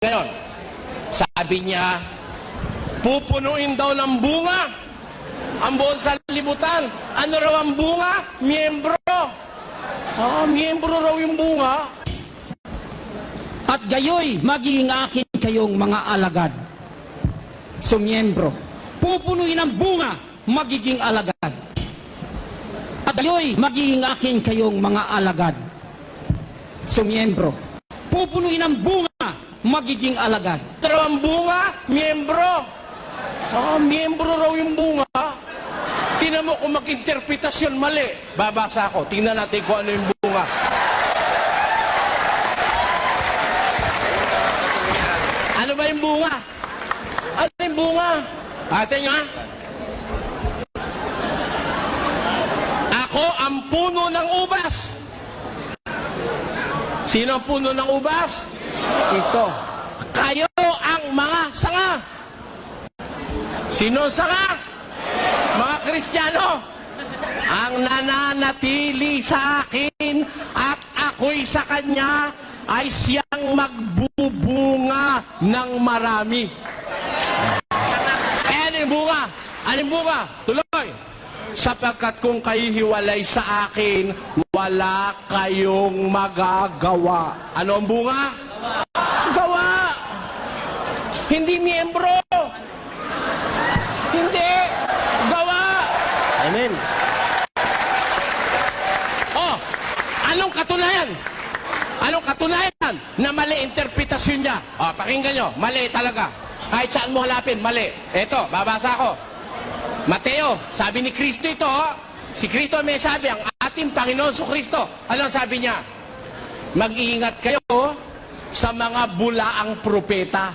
Ngayon, sabi niya, pupunuin daw ng bunga ang buong sanlibutan. Ano raw ang bunga? Miyembro. Miyembro raw yung bunga. At gayoy, magiging akin kayong mga alagad. So, miyembro. Pupunuin ang bunga, magiging alagad. At gayoy, magiging akin kayong mga alagad. So, miyembro. Pupunuin ang bunga, magiging alagad. Ano raw ang bunga? Miyembro. Miyembro raw yung bunga. Tingnan mo kung mag-interpretasyon mali. Babasa ako. Tingnan natin kung ano yung bunga. Ano ba yung bunga? Ano yung bunga? Atin nga. Ako ang puno ng ubas. Sino ang puno ng ubas? Kristo. Kayo ang mga sanga. Sino ang sanga? Mga Kristiyano. Ang nananatili sa akin at ako'y sa kanya ay siyang magbubunga ng marami. Ano yung bunga? Ano yung bunga? Tuloy. Sapagkat kung kayo hiwalay sa akin, wala kayong magagawa. Ano ang bunga? Gawa. Hindi miyembro. Hindi. Gawa. Amen. Anong katunayan? Anong katunayan na mali interpretasyon niya? Pakinggan nyo. Mali talaga. Kahit saan mo halapin, mali. Eto, babasa ko. Mateo, sabi ni Kristo ito, si Kristo may sabi, ang ating Panginoon su Kristo. Ano sabi niya? Mag-iingat kayo sa mga bulaang propeta.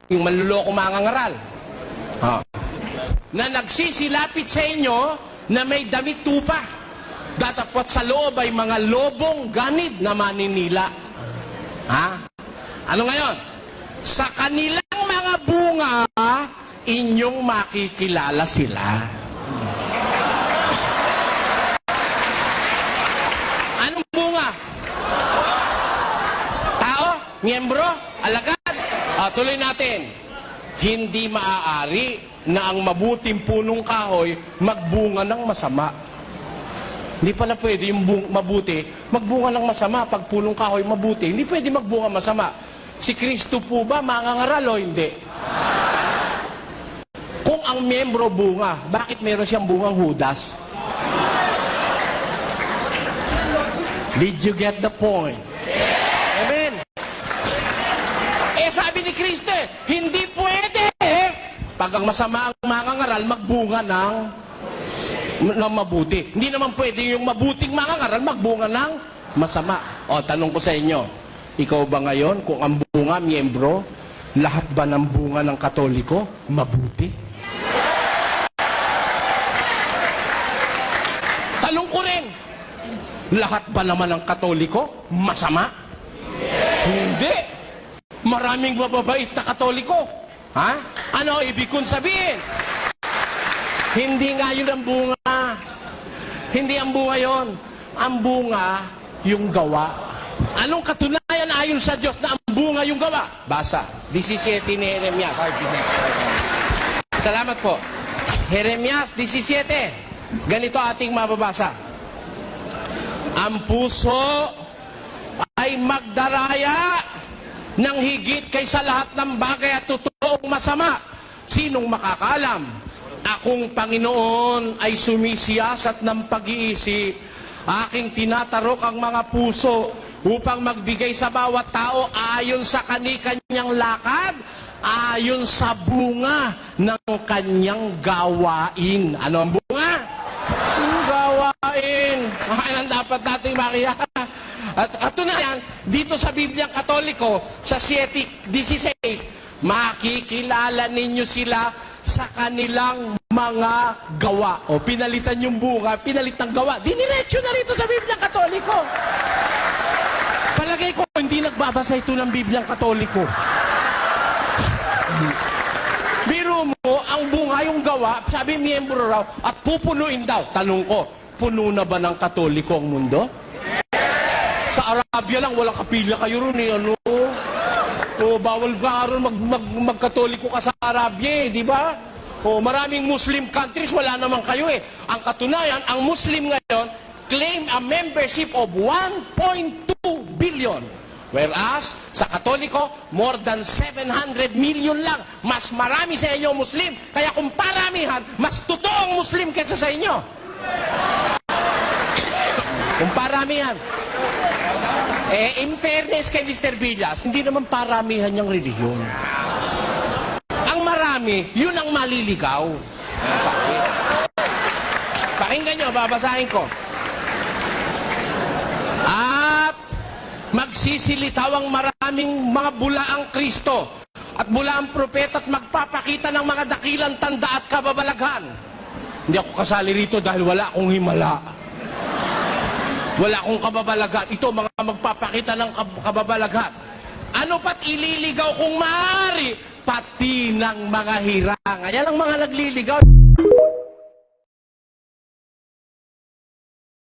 Yung manlulokong mga ngaral. Na nagsisilapit sa inyo na may damit tupa. Datapot sa loob ay mga lobong ganid na maninila. Ano ngayon? Sa kanilang mga bunga, inyong makikilala sila. Anong bunga? Tao? Miyembro? Alagad? Tuloy natin. Hindi maaari na ang mabuting punong kahoy magbunga ng masama. Hindi pala pwede yung mabuti magbunga ng masama. Pag punong kahoy mabuti, hindi pwede magbunga masama. Si Kristo po ba mangangaral o hindi? Kung ang miyembro bunga, bakit meron siyang bungang Judas? Did you get the point? Amen. Sabi ni Kristo, hindi pwede. Pag ang masama ang mangangaral, magbunga ng mabuti. Hindi naman pwede yung mabuting mangangaral, magbunga ng masama. Tanong ko sa inyo, ikaw ba ngayon, kung ang bunga, miyembro, lahat ba ng bunga ng Katoliko, mabuti? Tanong ko rin, lahat ba naman ng Katoliko, masama? Hindi. Maraming mababait na Katoliko. Ano ibig kong sabihin? Hindi nga yun ang bunga. Hindi ang bunga yun. Ang bunga, yung gawa. Anong katunayan ayon sa Diyos na ang bunga yung gawa? Basa. 17 ni Jeremias. Salamat po. Jeremias 17. Ganito ating mababasa. Ang puso ay magdaraya ng higit kaysa lahat ng bagay at totoong masama. Sinong makakaalam? Akong Panginoon ay sumisiyasat ng pag-iisip. Aking tinatarok ang mga puso upang magbigay sa bawat tao ayon sa kani-kanyang lakad, ayon sa bunga ng kanyang gawain. Ano ang bunga? Ang gawain. Ang dapat nating makiyaya. At katunayan, dito sa Bibliang Katoliko, sa 7:16, makikilala ninyo sila sa kanilang mga gawa. Pinalitan yung bunga, pinalit ng gawa. Diniretso na rito sa Bibliang Katoliko. Palagay ko, hindi nagbabasa ito ng Bibliang Katoliko. Biro mo, ang bunga yung gawa, sabi miyembro raw, at pupunuin daw. Tanong ko, puno na ba ng Katoliko ang mundo? Sa Arabia lang, walang kapila kayo ron ano? O, bawal ka ron magkatoliko ka sa Arabia, di ba? O, maraming Muslim countries, wala naman kayo eh. Ang katunayan, ang Muslim ngayon claim a membership of 1.2 billion. Whereas, sa Katoliko, more than 700 million lang. Mas marami sa inyo Muslim. Kaya kung paramihan, mas totoong Muslim kesa sa inyo. Kung paramihan. In fairness kay Mr. Villas, hindi naman paramihan niyang relihiyon. Ang marami, yun ang maliligaw. Sabi. Pakinggan nyo, babasahin ko. At magsisilitaw ang maraming mga bulaang Kristo at bulaang propeta at magpapakita ng mga dakilang tanda at kababalaghan. Hindi ako kasali rito dahil wala akong himala. Wala akong kababalaghan. Ito, mga magpapakita ng kababalaghan. Ano pat ililigaw kung maaari? Pati ng mga hirangan. Yan ang mga nagliligaw.